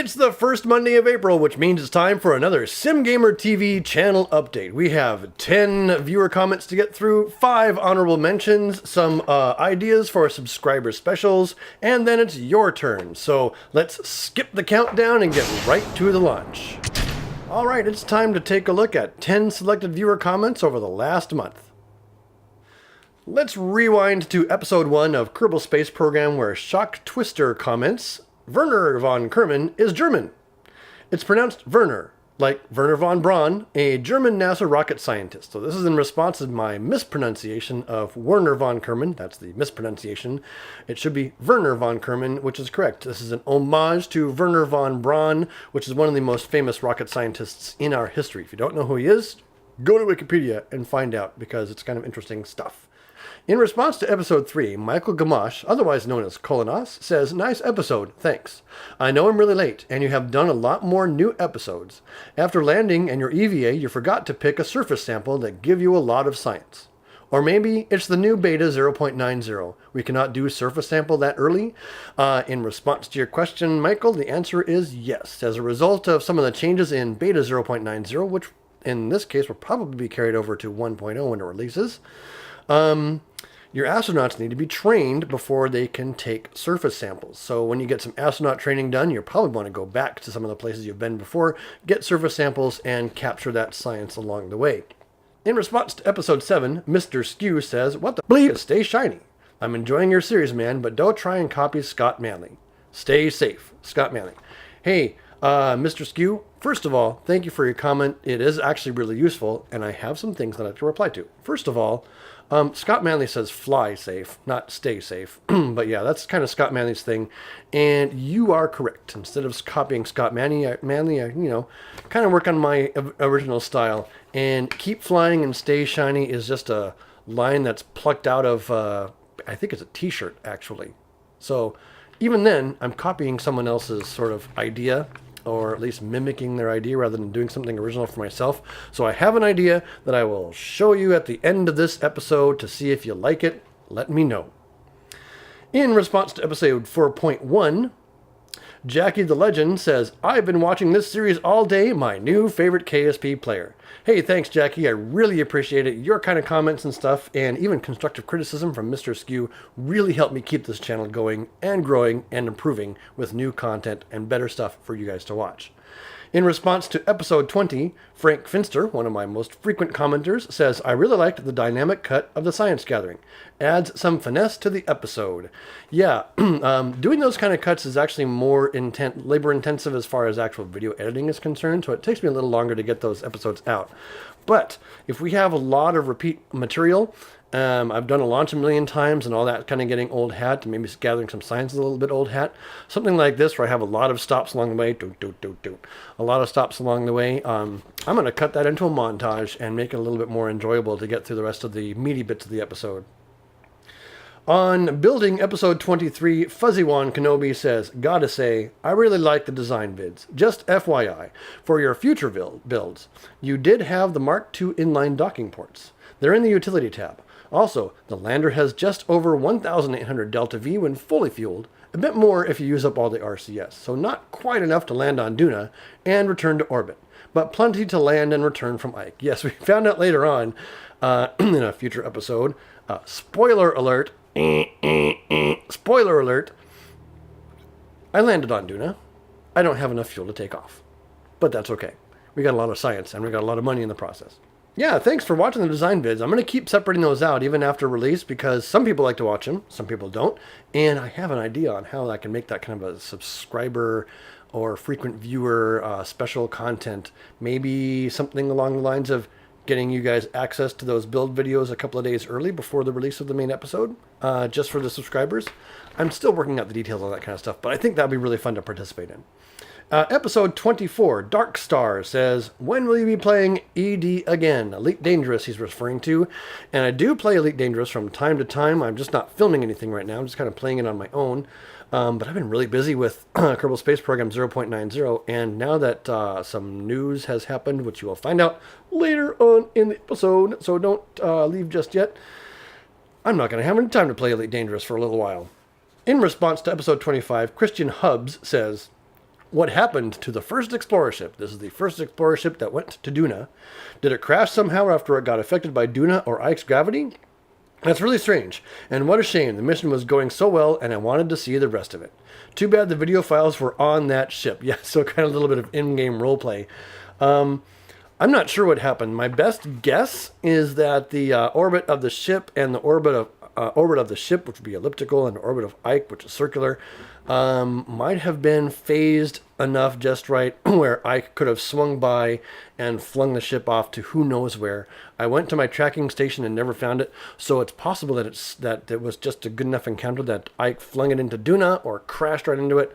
It's the first Monday of April, which means it's time for another SimGamer TV channel update. We have 10 viewer comments to get through, 5 honorable mentions, some ideas for subscriber specials, and then it's your turn. So let's skip the countdown and get right to the launch. Alright, it's time to take a look at 10 selected viewer comments over the last month. Let's rewind to episode 1 of Kerbal Space Program, where Shock Twister comments, Werner von Kerman is German. It's pronounced Werner, like Werner von Braun, a German NASA rocket scientist. So this is in response to my mispronunciation of Werner von Kerman. That's the mispronunciation. It should be Werner von Kerman, which is correct. This is an homage to Werner von Braun, which is one of the most famous rocket scientists in our history. If you don't know who he is, go to Wikipedia and find out, because it's kind of interesting stuff. In response to episode 3, Michael Gamache, otherwise known as Kolonos, says, "Nice episode, thanks. I know I'm really late, and you have done a lot more new episodes. After landing and your EVA, you forgot to pick a surface sample that give you a lot of science. Or maybe it's the new beta 0.90. We cannot do surface sample that early." In response to your question, Michael, the answer is yes. As a result of some of the changes in beta 0.90, which in this case will probably be carried over to 1.0 when it releases, your astronauts need to be trained before they can take surface samples. So when you get some astronaut training done, you'll probably want to go back to some of the places you've been before, get surface samples, and capture that science along the way. In response to episode 7, Mr. Skew says, "What the bleep? Stay shiny. I'm enjoying your series, man, but don't try and copy Scott Manley. Stay safe, Scott Manley." Hey, Mr. Skew, first of all, thank you for your comment. It is actually really useful, and I have some things that I have to reply to. First of all, Scott Manley says fly safe, not stay safe. But yeah, that's kind of Scott Manley's thing. And you are correct. Instead of copying Scott Manley, kind of work on my original style. And keep flying and stay shiny is just a line that's plucked out of, I think it's a t-shirt, actually. So even then, I'm copying someone else's sort of idea, or at least mimicking their idea rather than doing something original for myself. So I have an idea that I will show you at the end of this episode to see if you like it. Let me know. In response to episode 4.1, Jackie the Legend says, "I've been watching this series all day, my new favorite KSP player." Hey, thanks, Jackie. I really appreciate it. Your kind of comments and stuff, and even constructive criticism from Mr. Skew, really help me keep this channel going and growing and improving with new content and better stuff for you guys to watch. In response to episode 20, Frank Finster, one of my most frequent commenters, says, "I really liked the dynamic cut of the science gathering. Adds some finesse to the episode." Yeah, doing those kind of cuts is actually more labor intensive as far as actual video editing is concerned, so it takes me a little longer to get those episodes out. But if we have a lot of repeat material, I've done a launch a million times and all that, kind of getting old hat, and maybe gathering some science is a little bit old hat. Something like this where I have a lot of stops along the way, a lot of stops along the way. I'm going to cut that into a montage and make it a little bit more enjoyable to get through the rest of the meaty bits of the episode. On building episode 23, Fuzzywan Kenobi says, "Gotta say, I really like the design vids. Just FYI, for your future builds, you did have the Mark II inline docking ports. They're in the utility tab. Also, the lander has just over 1,800 delta V when fully fueled, a bit more if you use up all the RCS, so not quite enough to land on Duna and return to orbit, but plenty to land and return from Ike." Yes, we found out later on in a future episode. Spoiler alert. Spoiler alert. I landed on Duna. I don't have enough fuel to take off, but that's okay. We got a lot of science and we got a lot of money in the process. Yeah, thanks for watching the design vids. I'm going to keep separating those out even after release, because some people like to watch them, some people don't. And I have an idea on how I can make that kind of a subscriber or frequent viewer special content. Maybe something along the lines of getting you guys access to those build videos a couple of days early before the release of the main episode, just for the subscribers. I'm still working out the details on that kind of stuff, but I think that'd be really fun to participate in. Episode 24, Dark Star says, "When will you be playing ED again?" Elite Dangerous he's referring to. And I do play Elite Dangerous from time to time. I'm just not filming anything right now. I'm just kind of playing it on my own. But I've been really busy with Kerbal Space Program 0.90. And now that some news has happened, which you will find out later on in the episode, so don't leave just yet, I'm not going to have any time to play Elite Dangerous for a little while. In response to episode 25, Christian Hubbs says, what happened to the first Explorer ship? This is the first Explorer ship that went to Duna. Did it crash somehow after it got affected by Duna or Ike's gravity? That's really strange, and what a shame. The mission was going so well, and I wanted to see the rest of it. Too bad the video files were on that ship. Yeah, so kind of a little bit of in-game roleplay. I'm not sure what happened. My best guess is that the orbit of the ship and the orbit of the ship, which would be elliptical, and the orbit of Ike, which is circular, might have been phased enough just right where Ike could have swung by and flung the ship off to who knows where. I went to my tracking station and never found it, so it's possible that it was just a good enough encounter that Ike flung it into Duna or crashed right into it.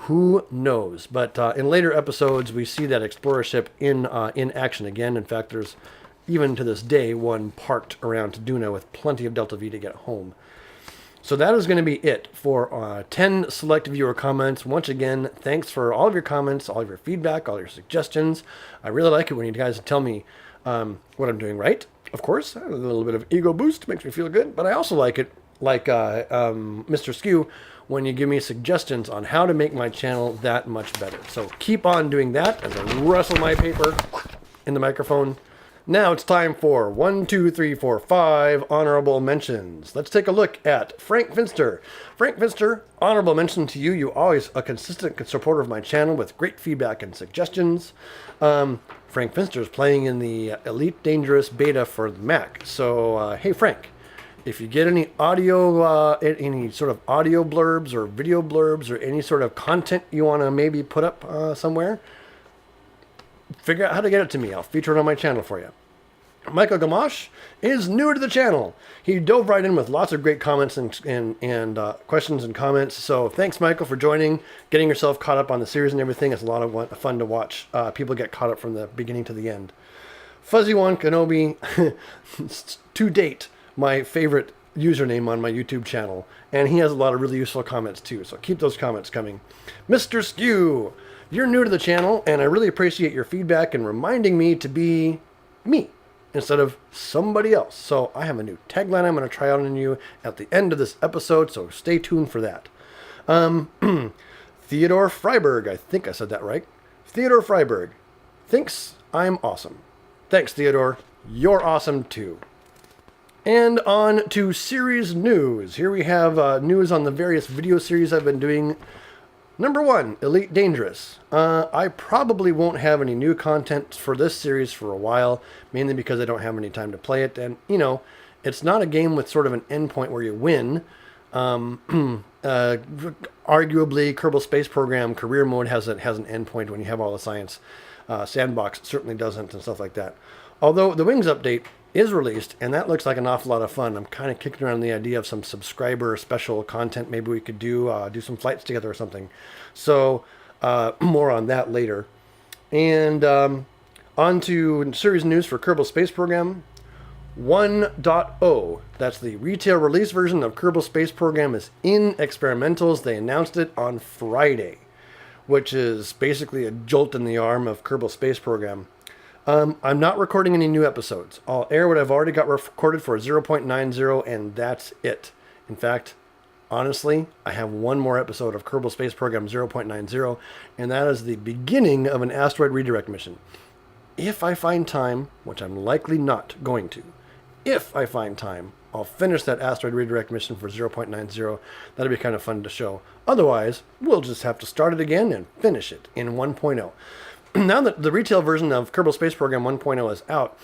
Who knows? But in later episodes, we see that Explorer ship in action again. In fact, there's even to this day one parked around Duna with plenty of Delta V to get home. So that is going to be it for 10 select viewer comments. Once again, thanks for all of your comments, all of your feedback, all your suggestions. I really like it when you guys tell me what I'm doing right. Of course, a little bit of ego boost makes me feel good, but I also like it, like Mr. Skew, when you give me suggestions on how to make my channel that much better. So keep on doing that as I rustle my paper in the microphone. Now it's time for 1, 2, 3, 4, 5 honorable mentions. Let's take a look at Frank Finster. Frank Finster, honorable mention to you. You're always a consistent supporter of my channel with great feedback and suggestions. Frank Finster is playing in the Elite Dangerous beta for the Mac. So, hey Frank, if you get any audio, any sort of audio blurbs or video blurbs or any sort of content you want to maybe put up somewhere, figure out how to get it to me. I'll feature it on my channel for you. Michael Gamache is new to the channel. He dove right in with lots of great comments and questions and comments. So thanks, Michael, for joining, getting yourself caught up on the series and everything. It's a lot of fun to watch people get caught up from the beginning to the end. Fuzzy One Kenobi, to date, my favorite username on my YouTube channel, and he has a lot of really useful comments too, so keep those comments coming. Mr. Skew, you're new to the channel, and I really appreciate your feedback and reminding me to be me instead of somebody else. So I have a new tagline I'm going to try out on you at the end of this episode, so stay tuned for that. Theodore Freiberg, I think I said that right. Theodore Freiberg thinks I'm awesome. Thanks, Theodore. You're awesome too. And on to series news. Here we have news on the various video series I've been doing. Number 1, Elite Dangerous. I probably won't have any new content for this series for a while, mainly because I don't have any time to play it. And, you know, it's not a game with sort of an endpoint where you win. Arguably, Kerbal Space Program Career Mode has an endpoint when you have all the science. Sandbox certainly doesn't and stuff like that. Although the Wings update is released, and that looks like an awful lot of fun. I'm kind of kicking around the idea of some subscriber special content. Maybe we could do some flights together or something. So more on that later. And on to series news for Kerbal Space Program 1.0. That's the retail release version of Kerbal Space Program is in experimentals. They announced it on Friday, which is basically a jolt in the arm of Kerbal Space Program. I'm not recording any new episodes. I'll air what I've already got recorded for 0.90, and that's it. In fact, honestly, I have one more episode of Kerbal Space Program 0.90, and that is the beginning of an asteroid redirect mission. If I find time, which I'm likely not going to, if I find time, I'll finish that asteroid redirect mission for 0.90. That'll be kind of fun to show. Otherwise, we'll just have to start it again and finish it in 1.0. Now that the retail version of Kerbal Space Program 1.0 is out,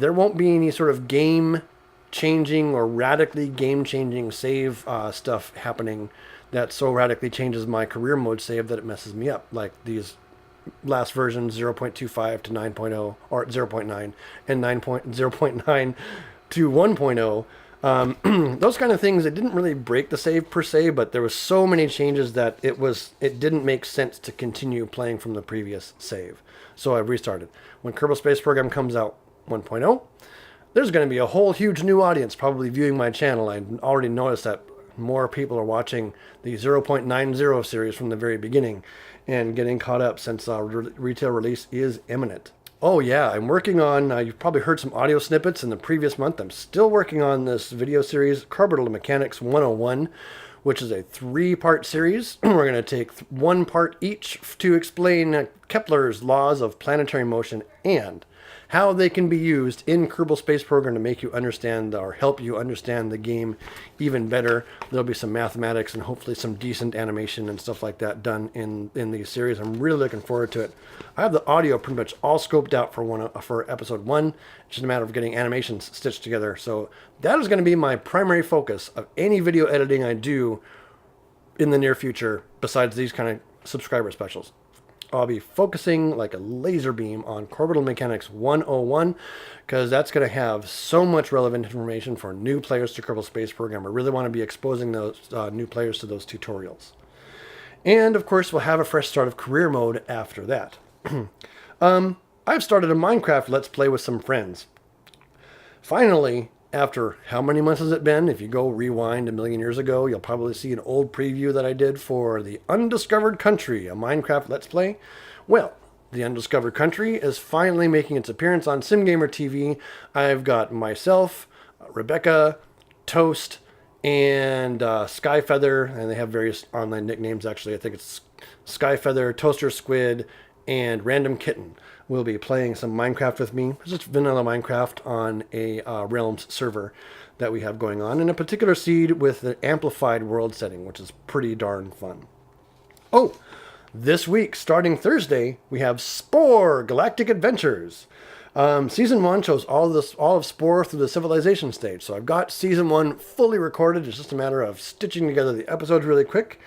there won't be any sort of game-changing or radically game-changing save stuff happening that so radically changes my career mode save that it messes me up, like these last versions 0.25 to 9.0, or 0.9, and 0.9 to 1.0. Those kind of things, it didn't really break the save per se, but there was so many changes that it didn't make sense to continue playing from the previous save. So I restarted. When Kerbal Space Program comes out 1.0, there's going to be a whole huge new audience probably viewing my channel. I already noticed that more people are watching the 0.90 series from the very beginning and getting caught up since retail release is imminent. Oh yeah, I'm working on, you've probably heard some audio snippets in the previous month. I'm still working on this video series, Carburetor Mechanics 101, which is a 3-part series. We're going to take 1 part each to explain Kepler's laws of planetary motion and how they can be used in Kerbal Space Program to make you understand or help you understand the game even better. There'll be some mathematics and hopefully some decent animation and stuff like that done in the series. I'm really looking forward to it. I have the audio pretty much all scoped out for episode 1. It's just a matter of getting animations stitched together. So that is going to be my primary focus of any video editing I do in the near future besides these kind of subscriber specials. I'll be focusing like a laser beam on Orbital Mechanics 101 because that's going to have so much relevant information for new players to Kerbal Space Program. I really want to be exposing those new players to those tutorials. And of course, we'll have a fresh start of career mode after that. I've started a Minecraft Let's Play with some friends. Finally, after how many months has it been? If you go rewind a million years ago, you'll probably see an old preview that I did for The Undiscovered Country, a Minecraft Let's Play. Well, The Undiscovered Country is finally making its appearance on SimGamer TV. I've got myself, Rebecca, Toast, and Skyfeather, and they have various online nicknames actually. I think it's Skyfeather, Toaster Squid, and Random Kitten will be playing some Minecraft with me. It's just vanilla Minecraft on a Realms server that we have going on, in a particular seed with the amplified world setting, which is pretty darn fun. Oh, this week, starting Thursday, we have Spore Galactic Adventures. Season 1 shows all of Spore through the civilization stage. So I've got Season 1 fully recorded. It's just a matter of stitching together the episodes really quick.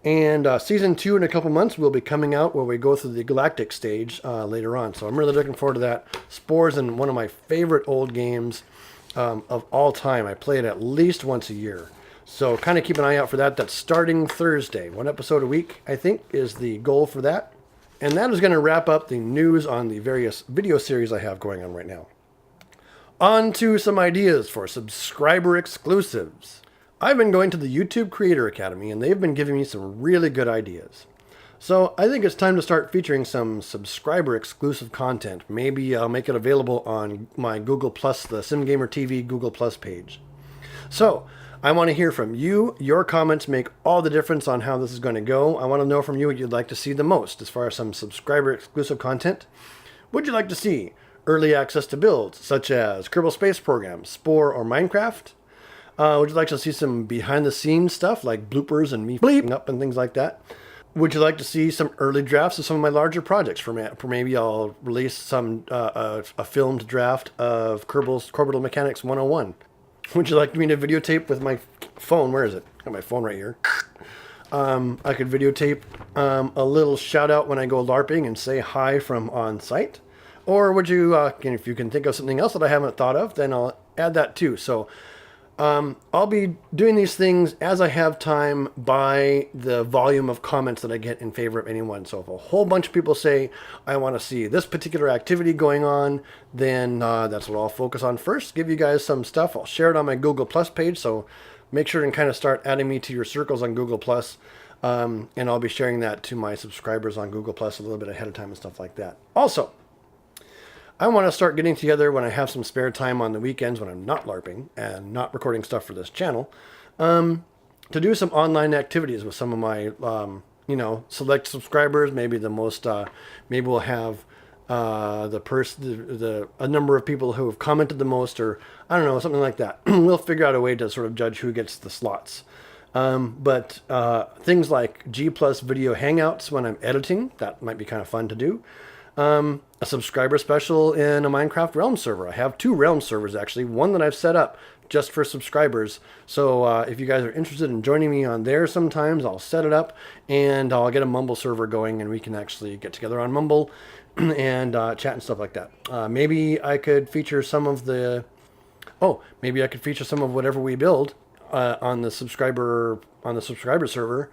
And Season 2 in a couple months will be coming out where we go through the galactic stage later on. So I'm really looking forward to that. Spore's in one of my favorite old games of all time. I play it at least once a year. So kind of keep an eye out for that. That's starting Thursday. 1 episode a week, I think, is the goal for that. And that is going to wrap up the news on the various video series I have going on right now. On to some ideas for subscriber exclusives. I've been going to the YouTube Creator Academy, and they've been giving me some really good ideas. So I think it's time to start featuring some subscriber exclusive content. Maybe I'll make it available on my Google+, the SimGamer TV Google+ page. So I want to hear from you. Your comments make all the difference on how this is going to go. I want to know from you what you'd like to see the most as far as some subscriber exclusive content. Would you like to see early access to builds such as Kerbal Space Program, Spore, or Minecraft? Would you like to see some behind-the-scenes stuff like bloopers and me bleeping up and things like that? Would you like to see some early drafts of some of my larger projects? For maybe I'll release some a filmed draft of Kerbal Orbital Mechanics 101. Would you like me to videotape with my phone? Where is it? Got my phone right here. I could videotape a little shout out when I go LARPing and say hi from on site. Or would you, if you can think of something else that I haven't thought of, then I'll add that too. So I'll be doing these things as I have time by the volume of comments that I get in favor of anyone. So if a whole bunch of people say, I want to see this particular activity going on, then that's what I'll focus on first. Give you guys some stuff. I'll share it on my Google Plus page. So make sure and kind of start adding me to your circles on Google Plus. And I'll be sharing that to my subscribers on Google Plus a little bit ahead of time and stuff like that. Also, I want to start getting together when I have some spare time on the weekends when I'm not LARPing and not recording stuff for this channel, to do some online activities with some of my, select subscribers. Maybe the most, maybe we'll have a number of people who have commented the most, or I don't know, something like that. We'll figure out a way to sort of judge who gets the slots. But things like G+ video hangouts when I'm editing, that might be kind of fun to do. A subscriber special in a Minecraft Realms server. I have 2 Realms servers actually, one that I've set up just for subscribers. So if you guys are interested in joining me on there sometimes, I'll set it up and I'll get a Mumble server going and we can actually get together on Mumble and chat and stuff like that. Maybe I could feature some of whatever we build on the subscriber server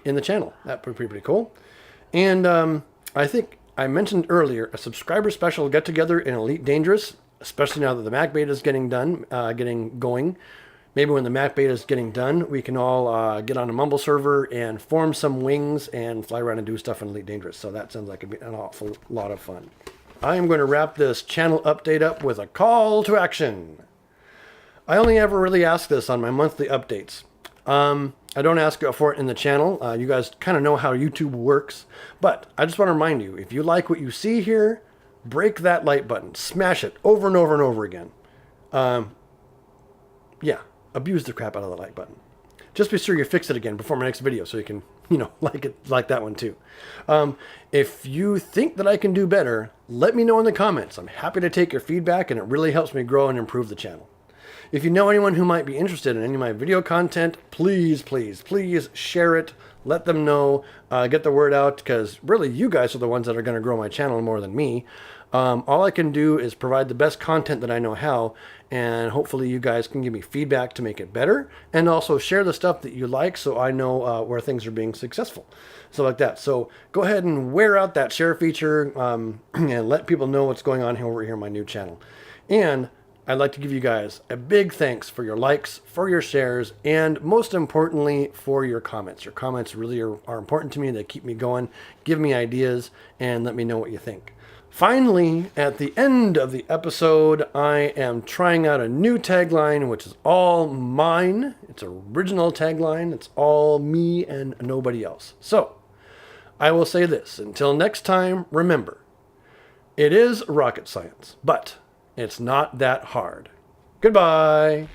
in the channel. That would be pretty cool. And I think I mentioned earlier a subscriber special get together in Elite Dangerous, especially now that the Mac beta is getting going. Maybe when the Mac beta is getting done, we can all get on a Mumble server and form some wings and fly around and do stuff in Elite Dangerous. So that sounds like it'd be an awful lot of fun. I am going to wrap this channel update up with a call to action. I only ever really ask this on my monthly updates. I don't ask for it in the channel. You guys kind of know how YouTube works. But I just want to remind you, if you like what you see here, break that like button. Smash it over and over and over again. Yeah, abuse the crap out of the like button. Just be sure you fix it again before my next video so you can, like that one too. If you think that I can do better, let me know in the comments. I'm happy to take your feedback, and it really helps me grow and improve the channel. If you know anyone who might be interested in any of my video content, please, please, please share it. Let them know, get the word out, because really you guys are the ones that are going to grow my channel more than me. All I can do is provide the best content that I know how, and hopefully you guys can give me feedback to make it better, and also share the stuff that you like so I know where things are being successful. So like that. So go ahead and wear out that share feature and let people know what's going on over here on my new channel. And I'd like to give you guys a big thanks for your likes, for your shares, and most importantly, for your comments. Your comments really are important to me. They keep me going, give me ideas, and let me know what you think. Finally, at the end of the episode, I am trying out a new tagline, which is all mine. It's an original tagline. It's all me and nobody else. So, I will say this. Until next time, remember, it is rocket science, but it's not that hard. Goodbye.